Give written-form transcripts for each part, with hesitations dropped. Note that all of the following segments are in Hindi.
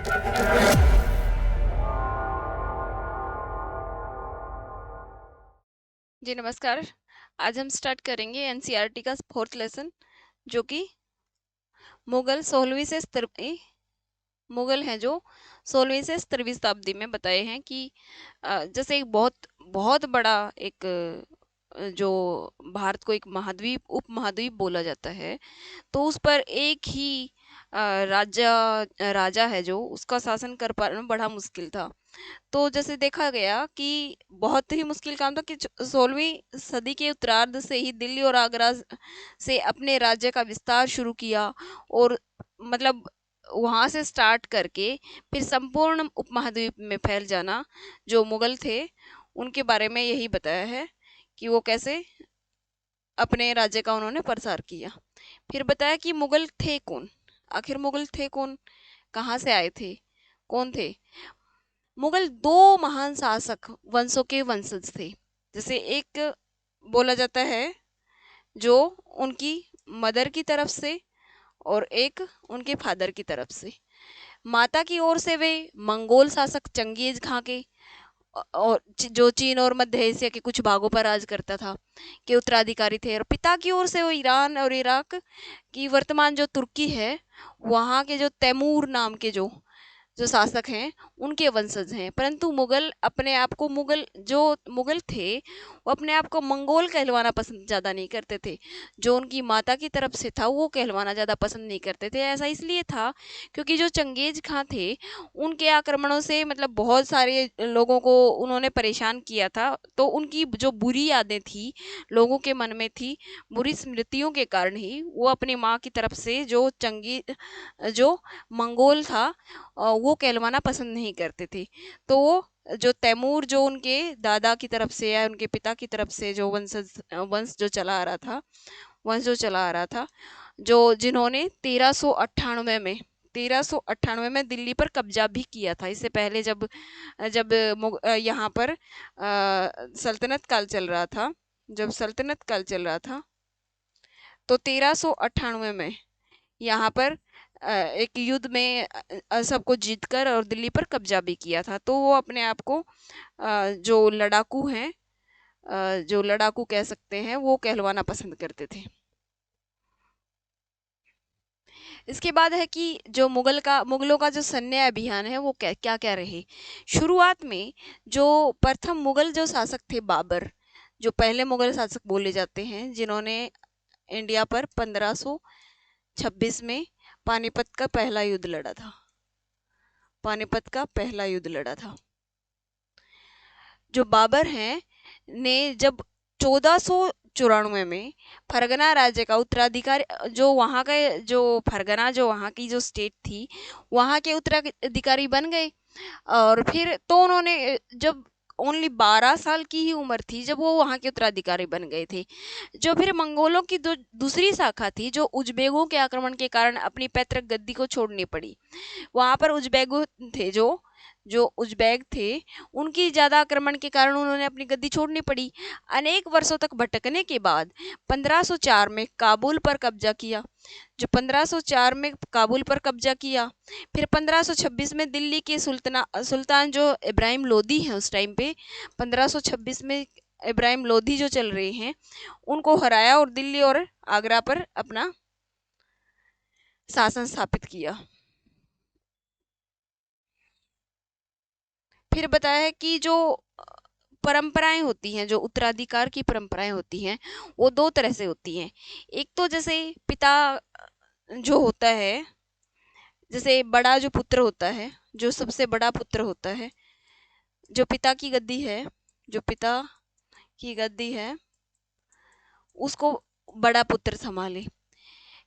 जी नमस्कार। आज हम स्टार्ट करेंगे एनसीईआरटी का फोर्थ लेसन, जो कि मुगल 16वीं से मुगल हैं जो 16वीं से 17वीं शताब्दी में बताए हैं कि जैसे एक बहुत बहुत बड़ा एक जो भारत को एक महाद्वीप उपमहाद्वीप बोला जाता है, तो उस पर एक ही राजा राजा है जो उसका शासन कर पाना बड़ा मुश्किल था। तो जैसे देखा गया कि बहुत ही मुश्किल काम था कि 16वीं सदी के उत्तरार्ध से ही दिल्ली और आगरा से अपने राज्य का विस्तार शुरू किया, और मतलब वहां से स्टार्ट करके फिर संपूर्ण उपमहाद्वीप में फैल जाना। जो मुगल थे उनके बारे में यही बताया है कि वो कैसे अपने राज्य का उन्होंने प्रसार किया। फिर बताया कि मुगल थे कौन, आखिर मुगल थे कौन, कहाँ से आए थे, कौन थे। मुगल दो महान शासक वंशों के वंशज थे। जैसे एक बोला जाता है जो उनकी मदर की तरफ से, और एक उनके फादर की तरफ से। माता की ओर से वे मंगोल शासक चंगेज खां के, और जो चीन और मध्य एशिया के कुछ भागों पर राज करता था, के उत्तराधिकारी थे। और पिता की ओर से वो ईरान और इराक की वर्तमान जो तुर्की है, वहाँ के जो तैमूर नाम के जो शासक हैं उनके वंशज हैं। परंतु मुगल अपने आप को जो मुगल थे वो अपने आप को मंगोल कहलवाना पसंद ज़्यादा नहीं करते थे। जो उनकी माता की तरफ से था वो कहलवाना ज़्यादा पसंद नहीं करते थे। ऐसा इसलिए था क्योंकि जो चंगेज खां थे उनके आक्रमणों से मतलब बहुत सारे लोगों को उन्होंने परेशान किया था। तो उनकी जो बुरी यादें थी लोगों के मन में थी, बुरी स्मृतियों के कारण ही वो अपनी माँ की तरफ से जो मंगोल था वो कहलवाना पसंद नहीं करते थे। तो वो जो तैमूर जो उनके दादा की तरफ से या उनके पिता की तरफ से जो वंश जो चला आ रहा था, वंश जो चला आ रहा था, जो जिन्होंने 1398 में दिल्ली पर कब्जा भी किया था। इससे पहले जब जब यहाँ पर सल्तनत काल चल रहा था, जब सल्तनत काल चल रहा था, तो 1398 में यहाँ पर एक युद्ध में सबको जीतकर और दिल्ली पर कब्जा भी किया था। तो वो अपने आप को जो लड़ाकू हैं, जो लड़ाकू कह सकते हैं, वो कहलवाना पसंद करते थे। इसके बाद है कि जो मुगलों का जो सैन्य अभियान है वो क्या क्या रहे। शुरुआत में जो प्रथम मुगल जो शासक थे बाबर, जो पहले मुगल शासक बोले जाते हैं, जिन्होंने इंडिया पर 1526 में पानीपत का पहला युद्ध लड़ा था। पानीपत का पहला युद्ध लड़ा था। जो बाबर हैं ने जब 1494 में फरगना राज्य का उत्तराधिकारी, जो वहाँ का जो फरगना जो वहाँ की जो स्टेट थी, वहाँ के उत्तराधिकारी बन गए। और फिर तो उन्होंने जब ओनली 12 साल की ही उम्र थी जब वो वहाँ के उत्तराधिकारी बन गए थे। जो फिर मंगोलों की दूसरी शाखा थी, जो उजबेगों के आक्रमण के कारण अपनी पैतृक गद्दी को छोड़नी पड़ी। वहाँ पर उजबेगो थे, जो जो उजबेक थे, उनकी ज़्यादा आक्रमण के कारण उन्होंने अपनी गद्दी छोड़नी पड़ी। अनेक वर्षों तक भटकने के बाद 1504 में काबुल पर कब्जा किया। जो 1504 में काबुल पर कब्जा किया, फिर 1526 में दिल्ली के सुल्तान जो इब्राहिम लोदी हैं उस टाइम पे, 1526 में इब्राहिम लोदी जो चल रहे हैं, उनको हराया और दिल्ली और आगरा पर अपना शासन स्थापित किया। फिर बताया है कि जो परंपराएं होती हैं, जो उत्तराधिकार की परंपराएं होती हैं, वो दो तरह से होती हैं। एक तो जैसे पिता जो होता है, जैसे बड़ा जो पुत्र होता है, जो सबसे बड़ा पुत्र होता है, जो पिता की गद्दी है, जो पिता की गद्दी है, उसको बड़ा पुत्र संभाले।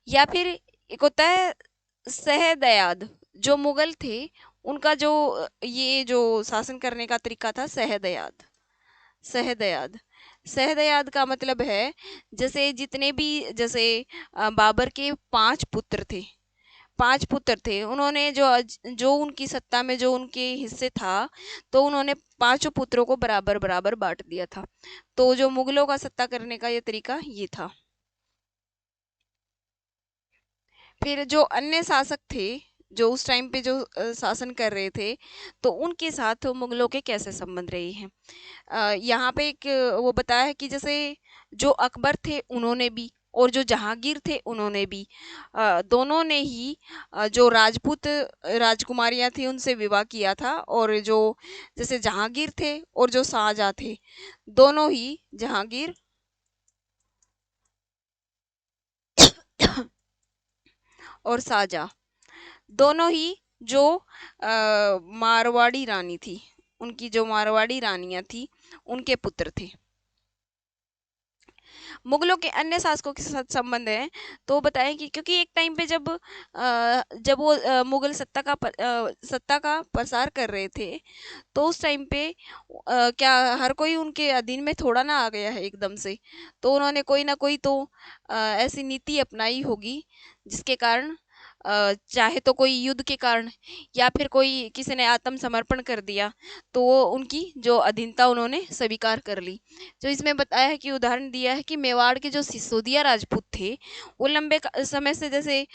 या फिर एक होता है सहदयाद, जो मुगल थे उनका जो ये जो शासन करने का तरीका था, सहदयाद। सहदयाद सहदयाद का मतलब है जैसे जितने भी जैसे बाबर के 5 पुत्र थे, 5 पुत्र थे, उन्होंने जो उनकी सत्ता में जो उनके हिस्से था, तो उन्होंने पांचों पुत्रों को बराबर बराबर बांट दिया था। तो जो मुगलों का सत्ता करने का ये तरीका ये था। फिर जो अन्य शासक थे, जो उस टाइम पे जो शासन कर रहे थे, तो उनके साथ मुगलों के कैसे संबंध रहे हैं। यहाँ पे एक वो बताया है कि जैसे जो अकबर थे उन्होंने भी, और जो जहांगीर थे उन्होंने भी, दोनों ने ही जो राजपूत राजकुमारियां थी उनसे विवाह किया था। और जो जैसे जहांगीर थे और जो शाहजहां थे, दोनों ही जहांगीर और शाहजहां दोनों ही जो मारवाड़ी रानी थी, उनकी जो मारवाड़ी रानियां थी उनके पुत्र थे। मुगलों के अन्य शासकों के साथ संबंध है, तो बताएं कि क्योंकि एक टाइम पे जब वो मुगल सत्ता का प्रसार कर रहे थे, तो उस टाइम पे क्या हर कोई उनके अधीन में थोड़ा ना आ गया है एकदम से। तो उन्होंने कोई ना कोई तो ऐसी नीति अपनाई होगी जिसके कारण, चाहे तो कोई युद्ध के कारण या फिर कोई किसी ने आत्मसमर्पण कर दिया, तो वो उनकी जो अधीनता उन्होंने स्वीकार कर ली। जो इसमें बताया है कि उदाहरण दिया है कि मेवाड़ के जो सिसोदिया राजपूत थे, वो लंबे समय से जैसे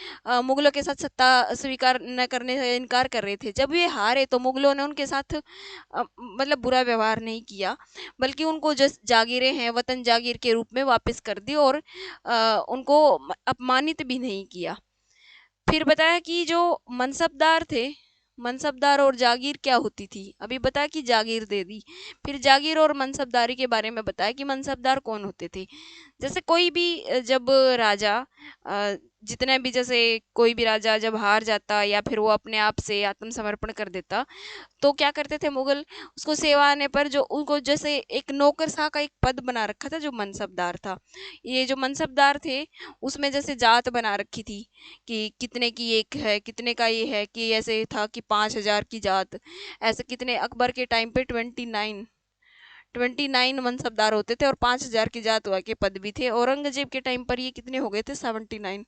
मुगलों के साथ सत्ता स्वीकार न करने से इनकार कर रहे थे। जब ये हारे तो मुगलों ने उनके साथ मतलब बुरा व्यवहार नहीं किया, बल्कि उनको जो जागीरें हैं वतन जागीर के रूप में वापस कर दी, और उनको अपमानित भी नहीं किया। फिर बताया कि जो मनसबदार थे, मनसबदार और जागीर क्या होती थी, अभी बताया कि जागीर दे दी। फिर जागीर और मनसबदारी के बारे में बताया कि मनसबदार कौन होते थे। जैसे कोई भी जब राजा जितने भी, जैसे कोई भी राजा जब हार जाता या फिर वो अपने आप से आत्मसमर्पण कर देता, तो क्या करते थे मुगल, उसको सेवा आने पर जो उनको जैसे एक नौकरशाह का एक पद बना रखा था जो मनसबदार था। ये जो मनसबदार थे उसमें जैसे जात बना रखी थी कि कितने की एक है, कितने का ये है, कि ऐसे था कि 5,000 की जात, ऐसे कितने अकबर के टाइम पे 29 मनसबदार होते थे और 5,000 की जात हुआ के पद भी थे। औरंगजेब के टाइम पर ये कितने हो गए थे, 79।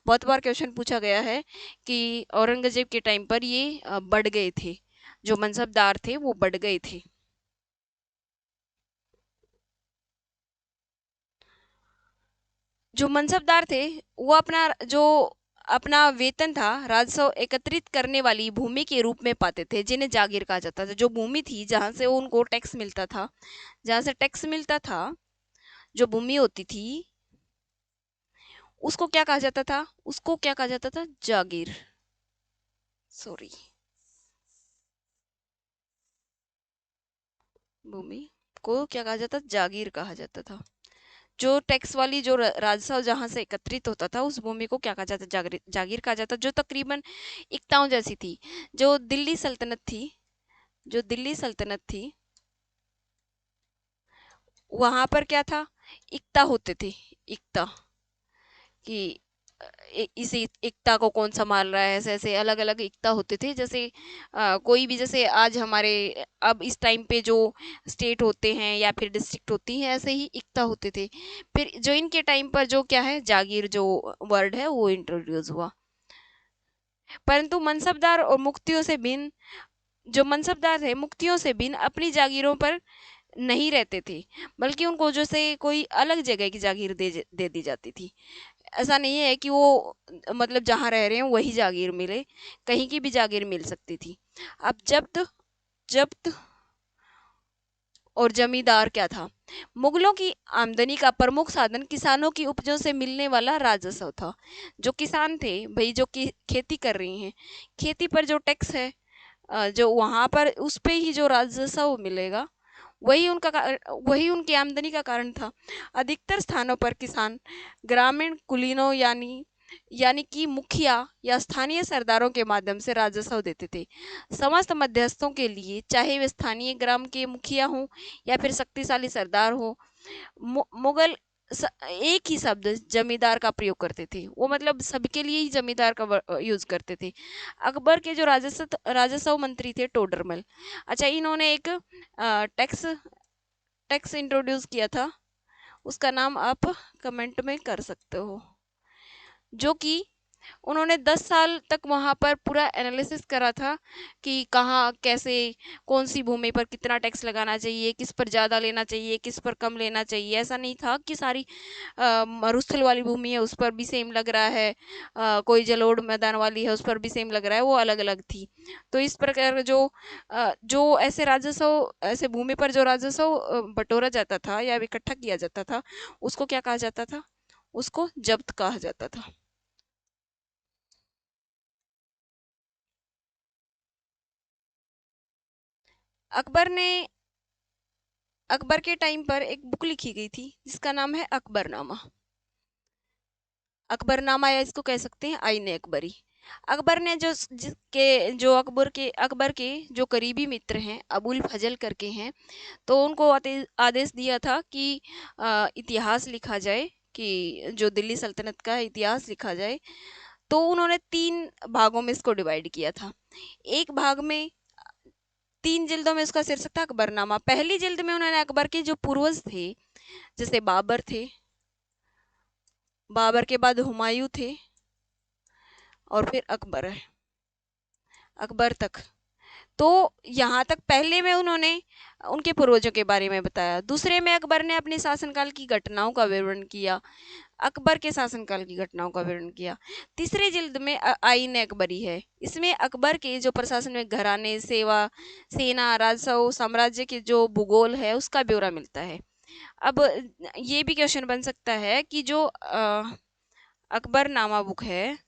बहुत बार क्वेश्चन पूछा गया है कि औरंगजेब के टाइम पर ये बढ़ गए थे, जो मनसबदार थे वो बढ़ गए थे। जो मनसबदार थे वो अपना वेतन था राजस्व एकत्रित करने वाली भूमि के रूप में पाते थे, जिन्हें जागीर कहा जाता था। जो भूमि थी जहां से उनको टैक्स मिलता था, जहां से टैक्स मिलता था, जो भूमि होती थी, उसको क्या कहा जाता था, उसको क्या कहा जाता था, जागीर। सॉरी, भूमि को क्या कहा जाता, जागीर कहा जाता था। जो टैक्स वाली जो राजस्व जहां से एकत्रित होता था, उस भूमि को क्या कहा जाता, जागीर जागीर कहा जाता, जो तकरीबन इक्ताओं जैसी थी। जो दिल्ली सल्तनत थी, जो दिल्ली सल्तनत थी, वहां पर क्या था, इक्ता होते थे, इक्ता, कि इसी इक्ता को कौन संभाल रहा है, ऐसे ऐसे अलग अलग इक्ता होते थे। जैसे कोई भी, जैसे आज हमारे अब इस टाइम पे जो स्टेट होते हैं या फिर डिस्ट्रिक्ट होती हैं, ऐसे ही इक्ता होते थे। फिर जो इनके टाइम पर जो क्या है, जागीर जो वर्ड है वो इंट्रोड्यूस हुआ। परंतु मनसबदार और मुक्तियों से भिन्न, जो मनसबदार थे मुक्तियों से भिन्न अपनी जागीरों पर नहीं रहते थे, बल्कि उनको जैसे कोई अलग जगह की जागीर दे दी जाती थी। ऐसा नहीं है कि वो मतलब जहाँ रह रहे हैं वही जागीर मिले, कहीं की भी जागीर मिल सकती थी। अब जब्त जब्त और जमींदार क्या था। मुगलों की आमदनी का प्रमुख साधन किसानों की उपजों से मिलने वाला राजस्व था। जो किसान थे भाई, जो कि खेती कर रही हैं, खेती पर जो टैक्स है, जो वहां पर उस पे ही जो राजस्व मिलेगा, वही उनकी आमदनी का कारण था। अधिकतर स्थानों पर किसान ग्रामीण कुलीनों यानी कि मुखिया या स्थानीय सरदारों के माध्यम से राजस्व देते थे। समस्त मध्यस्थों के लिए, चाहे वे स्थानीय ग्राम के मुखिया हों या फिर शक्तिशाली सरदार हो, मुगल एक ही शब्द जमींदार का प्रयोग करते थे। वो मतलब सबके लिए ही जमींदार का यूज करते थे। अकबर के जो राजस्व मंत्री थे टोडरमल, अच्छा, इन्होंने एक टैक्स टैक्स इंट्रोड्यूस किया था, उसका नाम आप कमेंट में कर सकते हो, जो कि उन्होंने 10 साल तक वहाँ पर पूरा एनालिसिस करा था कि कहाँ कैसे कौन सी भूमि पर कितना टैक्स लगाना चाहिए, किस पर ज़्यादा लेना चाहिए, किस पर कम लेना चाहिए। ऐसा नहीं था कि सारी मरुस्थल वाली भूमि है उस पर भी सेम लग रहा है, कोई जलोढ़ मैदान वाली है उस पर भी सेम लग रहा है, वो अलग अलग थी। तो इस प्रकार जो ऐसे राजस्व, ऐसे भूमि पर जो राजस्व बटोरा जाता था या इकट्ठा किया जाता था, उसको क्या कहा जाता था? उसको जब्त कहा जाता था। अकबर ने अकबर के टाइम पर एक बुक लिखी गई थी जिसका नाम है अकबरनामा। अकबरनामा, या इसको कह सकते हैं आईने अकबरी। अकबर ने अकबर के जो करीबी मित्र हैं, अबुल फजल करके हैं, तो उनको आदेश दिया था कि इतिहास लिखा जाए, कि जो दिल्ली सल्तनत का इतिहास लिखा जाए। तो उन्होंने 3 भागों में इसको डिवाइड किया था। एक भाग में 3 जिल्दों में उसका शीर्षक था अकबरनामा। पहली जिल्द में उन्होंने अकबर के जो पूर्वज थे, जैसे बाबर थे, बाबर के बाद हुमायूं थे, और फिर अकबर है, अकबर तक। तो यहाँ तक पहले में उन्होंने उनके पूर्वजों के बारे में बताया। दूसरे में अकबर ने अपने शासनकाल की घटनाओं का विवरण किया, अकबर के शासनकाल की घटनाओं का विवरण किया। तीसरे जिल्द में आईन अकबरी है। इसमें अकबर के जो प्रशासन में घराने, सेवा, सेना, राजस्व, साम्राज्य के जो भूगोल है उसका ब्यौरा मिलता है। अब ये भी क्वेश्चन बन सकता है कि जो अकबरनामा बुक है,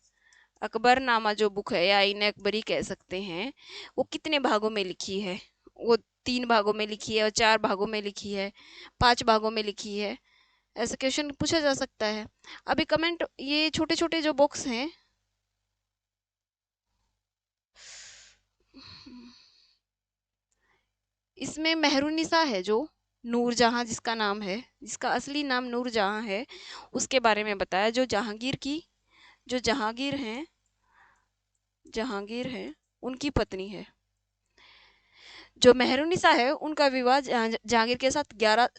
अकबरनामा जो बुक है या आईन अकबरी कह सकते हैं, वो कितने भागों में लिखी है? वो 3 भागों में लिखी है, और 4 भागों में लिखी है, 5 भागों में लिखी है? ऐसा क्वेश्चन पूछा जा सकता है। अभी कमेंट, ये छोटे छोटे जो बॉक्स हैं, इसमें मेहरुन्निसा है, जो नूरजहां जिसका नाम है, जिसका असली नाम नूरजहां है, उसके बारे में बताया। जो जहांगीर हैं उनकी पत्नी है। जो मेहरुन्निसा है उनका विवाह जहांगीर के साथ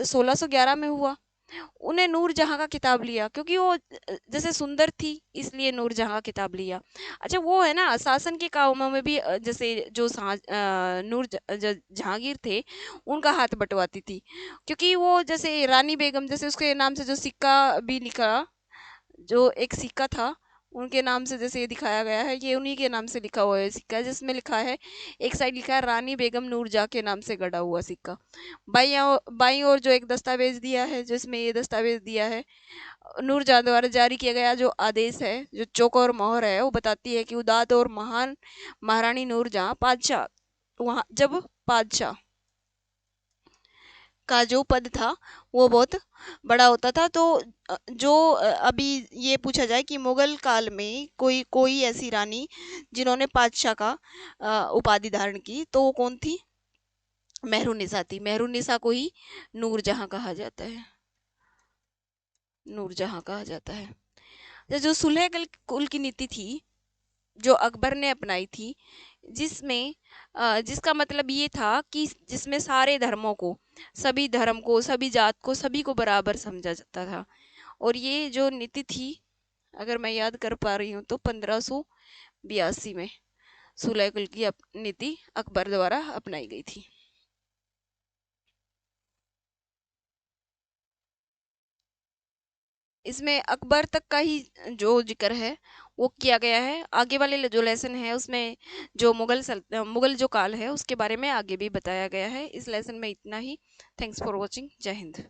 1611 में हुआ। उन्हें नूरजहां का खिताब लिया क्योंकि वो जैसे सुंदर थी, इसलिए नूरजहां का खिताब लिया। अच्छा, वो है ना, शासन के कामों में भी जैसे जो जहांगीर थे, उनका हाथ बटवाती थी। क्योंकि वो जैसे रानी बेगम, जैसे उसके नाम से जो सिक्का भी लिखा, जो एक सिक्का था उनके नाम से जैसे ये दिखाया गया है, ये उन्हीं के नाम से लिखा हुआ है सिक्का, जिसमें लिखा है, एक साइड लिखा है रानी बेगम नूरजहां के नाम से गड़ा हुआ सिक्का। बाई और जो एक दस्तावेज दिया है, जिसमें ये दस्तावेज दिया है, नूरजहां द्वारा जारी किया गया जो आदेश है, जो चौकोर मोहर है, वो बताती है कि उदात और महान महारानी नूरजहां पातशाह, वहाँ जब पातशाह का जो पद था वो बहुत बड़ा होता था। तो अभी ये पूछा जाए कि मुगल काल में कोई कोई ऐसी रानी जिन्होंने पातशाह का उपाधि धारण की, तो वो कौन थी? मेहरुन्निसा थी। मेहरुन्निसा को ही नूरजहां कहा जाता है, नूरजहां कहा जाता है। जो सुलह कुल की नीति थी, जो अकबर ने अपनाई थी, जिसमें जिसका मतलब ये था कि जिसमें सारे धर्मों को, सभी धर्म को, सभी जात को, सभी को बराबर समझा जाता था। और ये जो नीति थी, अगर मैं याद कर पा रही हूँ, तो 1582 में सुलह कुल की नीति अकबर द्वारा अपनाई गई थी। इसमें अकबर तक का ही जो जिक्र है वो किया गया है। आगे वाले जो लेसन है उसमें जो मुगल जो काल है उसके बारे में आगे भी बताया गया है। इस लेसन में इतना ही। Thanks for watching. जय हिंद।